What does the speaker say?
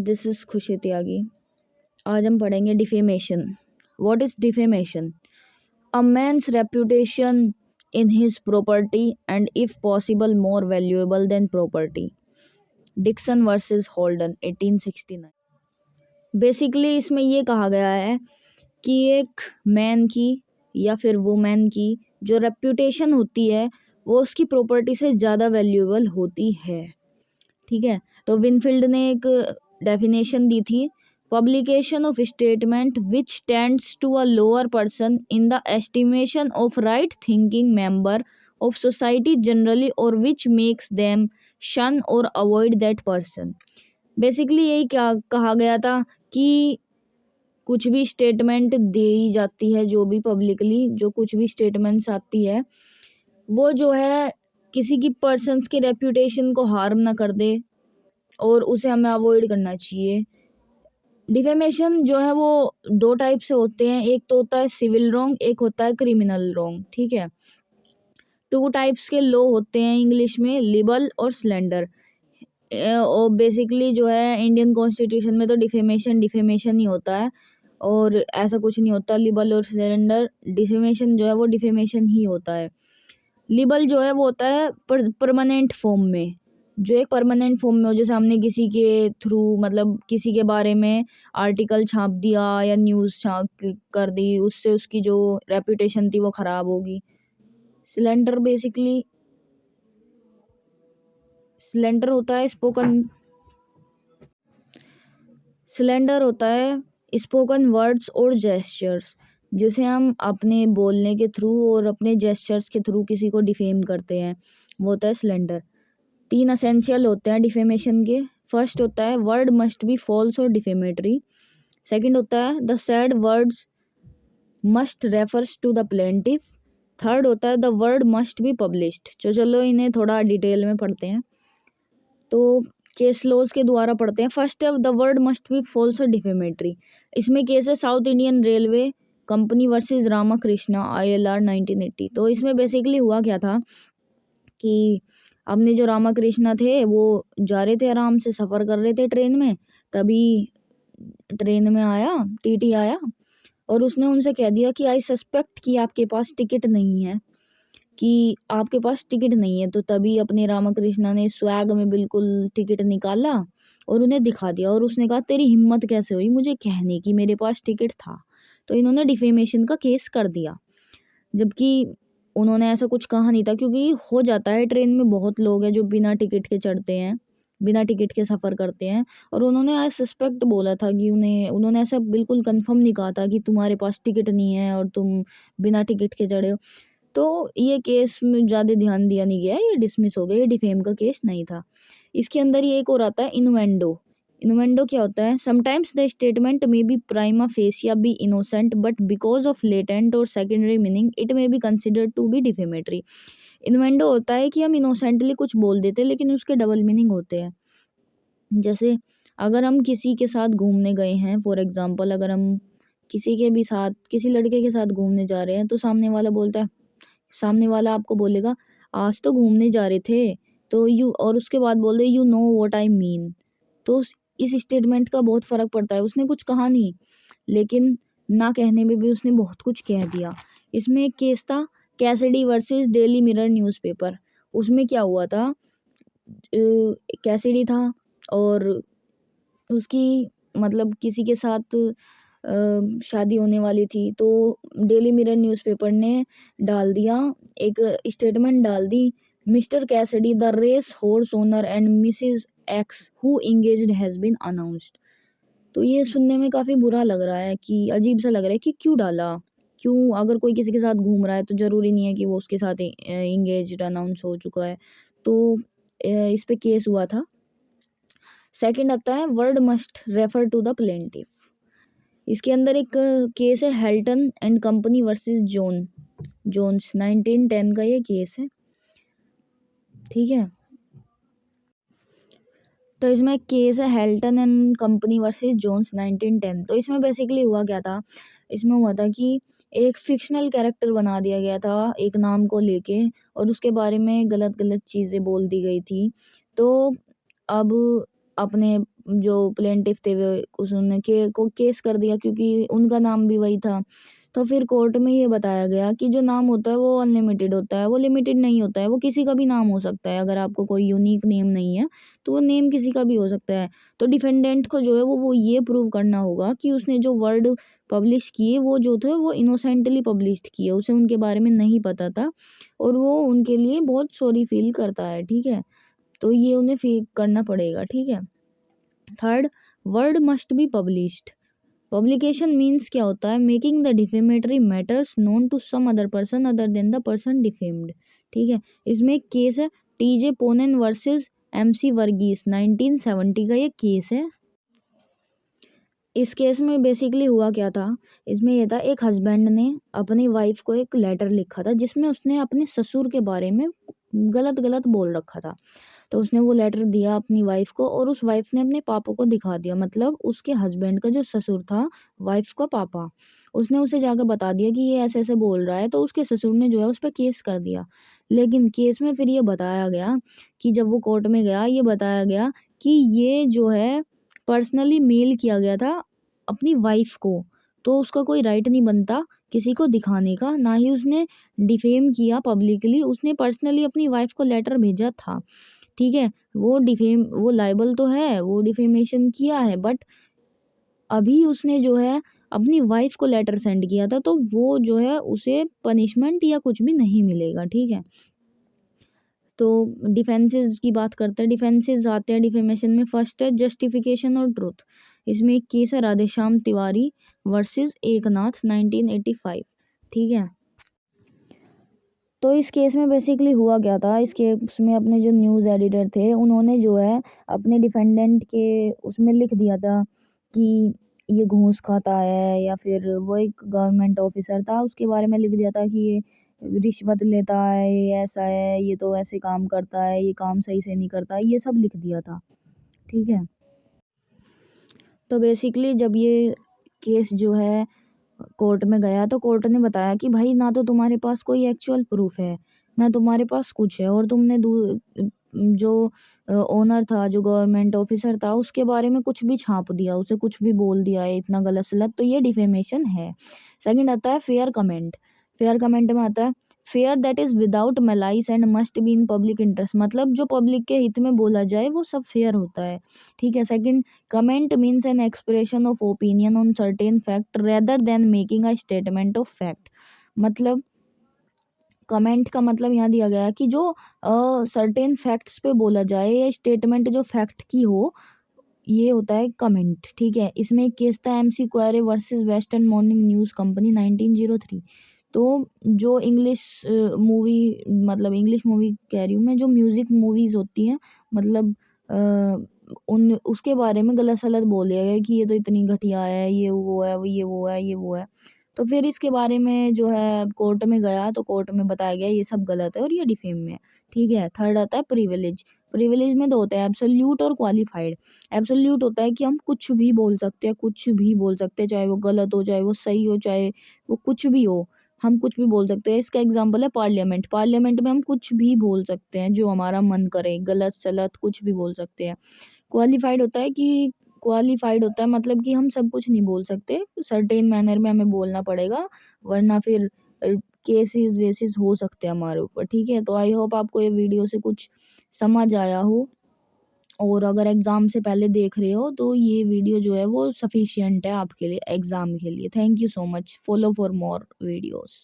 This is खुशी त्यागी। आज हम पढ़ेंगे defamation. What is defamation? A man's reputation in his property and if possible more valuable than property. Dixon versus Holden 1869। Basically इसमें ये कहा गया है कि एक मैन की या फिर वुमेन की जो रेपुटेशन होती है वो उसकी प्रॉपर्टी से ज़्यादा वैल्यूएबल होती है। ठीक है, तो विनफील्ड ने एक डेफिनेशन दी थी, publication of statement which tends to a lower person in the estimation of right thinking member of society generally और विच मेक्स देम शन और अवॉइड दैट पर्सन। बेसिकली यही क्या कहा गया था कि कुछ भी स्टेटमेंट दी जाती है, जो भी पब्लिकली जो कुछ भी स्टेटमेंट्स आती है वो जो है किसी की पर्सन्स के रेप्यूटेशन को हार्म ना कर दे और उसे हमें अवॉइड करना चाहिए। डिफेमेशन जो है वो दो टाइप से होते हैं, एक तो होता है सिविल रॉन्ग, एक होता है क्रिमिनल रॉन्ग। ठीक है, टू टाइप्स के लॉ होते हैं इंग्लिश में, लिबल और स्लैंडर। और बेसिकली जो है इंडियन कॉन्स्टिट्यूशन में तो डिफेमेशन ही होता है और ऐसा कुछ नहीं होता लिबल और स्लैंडर। डिफेमेशन जो है वो डिफेमेशन ही होता है। लिबल जो है वो होता है परमानेंट फॉर्म में, जो एक परमानेंट फॉर्म में हो, जैसे हमने किसी के थ्रू मतलब किसी के बारे में आर्टिकल छाप दिया या न्यूज़ छाप कर दी, उससे उसकी जो रेपुटेशन थी वो ख़राब होगी। स्लेंडर बेसिकली स्लेंडर होता है स्पोकन वर्ड्स और जेस्चर्स, जिसे हम अपने बोलने के थ्रू और अपने जेस्चर्स के थ्रू किसी को डिफेम करते हैं, वो होता है स्लेंडर। 3 एसेंशियल होते हैं डिफेमेशन के। फर्स्ट होता है वर्ड मस्ट बी फॉल्स और डिफेमेटरी। सेकंड होता है the said words must refers to the plaintiff. Third होता है the word must be published. चलो इन्हें थोड़ा डिटेल में पढ़ते हैं, तो केस लॉज के द्वारा पढ़ते हैं। फर्स्ट है the word must be false और डिफेमेटरी। इसमें केस है South Indian Railway Company versus Ramakrishna ILR 1980। तो इसमें बेसिकली हुआ क्या था कि अपने जो रामाकृष्णा थे वो जा रहे थे, आराम से सफ़र कर रहे थे ट्रेन में, तभी ट्रेन में आया TT आया और उसने उनसे कह दिया कि आई सस्पेक्ट कि आपके पास टिकट नहीं है, तो तभी अपने रामाकृष्णा ने स्वैग में बिल्कुल टिकट निकाला और उन्हें दिखा दिया और उसने कहा तेरी हिम्मत कैसे हुई मुझे कहने की मेरे पास टिकट था। तो इन्होंने डिफेमेशन का केस कर दिया, जबकि उन्होंने ऐसा कुछ कहा नहीं था, क्योंकि हो जाता है ट्रेन में बहुत लोग हैं जो बिना टिकट के चढ़ते हैं, बिना टिकट के सफ़र करते हैं, और उन्होंने आज सस्पेक्ट बोला था कि उन्होंने ऐसा बिल्कुल कंफर्म नहीं कहा था कि तुम्हारे पास टिकट नहीं है और तुम बिना टिकट के चढ़े हो। तो ये केस में ज़्यादा ध्यान दिया नहीं गया, ये डिसमिस हो गया, ये डिफेम का केस नहीं था। इसके अंदर ही एक और आता है इनुएंडो। इनुएंडो क्या होता है? Sometimes the statement may be prima facie be innocent but because of latent और secondary meaning it may be considered to be defamatory. Innuendo होता है कि हम इनोसेंटली कुछ बोल देते हैं लेकिन उसके डबल मीनिंग होते हैं। जैसे अगर हम किसी के साथ घूमने गए हैं, फॉर एग्जाम्पल अगर हम किसी लड़के के साथ घूमने जा रहे हैं, तो सामने वाला आपको बोलेगा आज तो घूमने जा रहे थे, तो और उसके बाद बोल दे you know what I mean. तो इस स्टेटमेंट का बहुत फ़र्क पड़ता है। उसने कुछ कहा नहीं लेकिन ना कहने में भी उसने बहुत कुछ कह दिया। इसमें एक केस था Cassidy versus daily mirror newspaper. उसमें क्या हुआ था, कैसिडी था और उसकी मतलब किसी के साथ शादी होने वाली थी, तो डेली मिरर न्यूज़पेपर ने डाल दिया, एक स्टेटमेंट डाल दी, Mr Cassidy the race horse owner and Mrs X who engaged has been announced. तो ये सुनने में काफ़ी बुरा लग रहा है, कि अजीब सा लग रहा है कि क्यों डाला, क्यों? अगर कोई किसी के साथ घूम रहा है तो ज़रूरी नहीं है कि वो उसके साथ इंगेज्ड अनाउंस हो चुका है। तो इस पे केस हुआ था। सेकंड आता है word must refer to the plaintiff. इसके अंदर एक केस है Hulton and company versus Jones 1910 का ये केस है। ठीक है, तो इसमें एक केस है Hulton and company versus Jones 1910। तो इसमें बेसिकली हुआ क्या था, इसमें हुआ था कि एक फिक्शनल कैरेक्टर बना दिया गया था एक नाम को लेके और उसके बारे में गलत गलत चीज़ें बोल दी गई थी। तो अब अपने जो प्लेंटिफ थे वे उसने को केस कर दिया क्योंकि उनका नाम भी वही था। तो फिर कोर्ट में ये बताया गया कि जो नाम होता है वो अनलिमिटेड होता है, वो लिमिटेड नहीं होता है, वो किसी का भी नाम हो सकता है। अगर आपको कोई यूनिक नेम नहीं है तो वो नेम किसी का भी हो सकता है। तो डिफेंडेंट को जो है वो ये प्रूव करना होगा कि उसने जो वर्ड पब्लिश किए वो जो थे वो इनोसेंटली पब्लिश्ड किए, उसे उनके बारे में नहीं पता था और वो उनके लिए बहुत सॉरी फील करता है, ठीक है। तो ये उन्हें फील करना पड़ेगा, ठीक है। Third, word must be published. Publication means क्या होता है, making the defamatory matters known to some other person other than the person defamed, ठीक है। इसमें एक केस है TJ Ponnen versus MC Varghese, 1970 का ये केस है। इस केस में बेसिकली हुआ क्या था, इसमें ये था एक हस्बैंड ने अपनी वाइफ को एक लेटर लिखा था जिसमें उसने अपने ससुर के बारे में गलत गलत बोल रखा था। तो उसने वो लेटर दिया अपनी वाइफ को और उस वाइफ ने अपने पापा को दिखा दिया, मतलब उसके हस्बैंड का जो ससुर था, वाइफ का पापा, उसने उसे जाकर बता दिया कि ये ऐसे ऐसे बोल रहा है। तो उसके ससुर ने जो है उस पर केस कर दिया। लेकिन केस में फिर ये बताया गया कि जब वो कोर्ट में गया, ये बताया गया कि ये जो है पर्सनली मेल किया गया था अपनी वाइफ को, तो उसका कोई राइट नहीं बनता किसी को दिखाने का, ना ही उसने डिफेम किया पब्लिकली, उसने पर्सनली अपनी वाइफ को लेटर भेजा था, ठीक है। वो लायबल तो है, वो डिफेमेशन किया है, बट अभी उसने जो है अपनी वाइफ को लेटर सेंड किया था, तो वो जो है उसे पनिशमेंट या कुछ भी नहीं मिलेगा, ठीक है। तो डिफेंसेस की बात करते हैं, डिफेंसेस आते हैं डिफेमेशन में। फर्स्ट है जस्टिफिकेशन और ट्रूथ। इसमें एक केस है राधेश्याम तिवारी वर्सेस एकनाथ 1985, ठीक है। तो इस केस में बेसिकली हुआ क्या था, इस केस में अपने जो न्यूज़ एडिटर थे उन्होंने जो है अपने डिफेंडेंट के उसमें लिख दिया था कि ये घूस खाता है, या फिर वो एक गवर्नमेंट ऑफिसर था उसके बारे में लिख दिया था कि ये रिश्वत लेता है, ये ऐसा है, ये तो ऐसे काम करता है, ये काम सही से नहीं करता, ये सब लिख दिया था, ठीक है। तो बेसिकली जब ये केस जो है कोर्ट में गया तो कोर्ट ने बताया कि भाई ना तो तुम्हारे पास कोई एक्चुअल प्रूफ है, ना तुम्हारे पास कुछ है, और तुमने जो ओनर था, जो गवर्नमेंट ऑफिसर था, उसके बारे में कुछ भी छाप दिया, उसे कुछ भी बोल दिया है इतना गलत सलत, तो ये डिफेमेशन है। सेकंड आता है फेयर कमेंट। फेयर कमेंट में आता है fair that is without malice and must be in public interest, मतलब जो पब्लिक के हित में बोला जाए वो सब फेयर होता है, ठीक है। Second, comment means an expression of opinion on certain fact rather than making a statement of fact, मतलब कमेंट का मतलब यहाँ दिया गया है कि जो सर्टेन फैक्ट्स पे बोला जाए या स्टेटमेंट जो फैक्ट की हो, ये होता है कमेंट, ठीक है। इसमें एक केस था MC Quire versus western morning news company 1903। तो जो इंग्लिश मूवी, मतलब इंग्लिश मूवी कह रही हूँ मैं, जो म्यूज़िक मूवीज़ होती हैं, मतलब उन उसके बारे में गलत सलत बोल दिया गया कि ये तो इतनी घटिया है, ये वो है, वो ये वो है, ये वो है। तो फिर इसके बारे में जो है कोर्ट में गया तो कोर्ट में बताया गया ये सब गलत है और ये डिफेम में है, ठीक है। थर्ड आता है प्रिविलेज। प्रिविलेज में दो होते हैं, एब्सोल्यूट और क्वालिफाइड। एब्सोल्यूट होता है कि हम कुछ भी बोल सकते हैं, कुछ भी बोल सकते हैं, चाहे वो गलत हो, चाहे वो सही हो, चाहे वो कुछ भी हो, हम कुछ भी बोल सकते हैं। इसका एग्जाम्पल है पार्लियामेंट। पार्लियामेंट में हम कुछ भी बोल सकते हैं जो हमारा मन करे, गलत सलत कुछ भी बोल सकते हैं। क्वालिफाइड होता है मतलब कि हम सब कुछ नहीं बोल सकते, सर्टेन मैनर में हमें बोलना पड़ेगा, वरना फिर केसेस वेसेस हो सकते हैं हमारे ऊपर, ठीक है। तो आई होप आपको ये वीडियो से कुछ समझ आया हो, और अगर एग्ज़ाम से पहले देख रहे हो तो ये वीडियो जो है वो सफिशिएंट है आपके लिए एग्ज़ाम के लिए। Thank you so much, follow for more videos.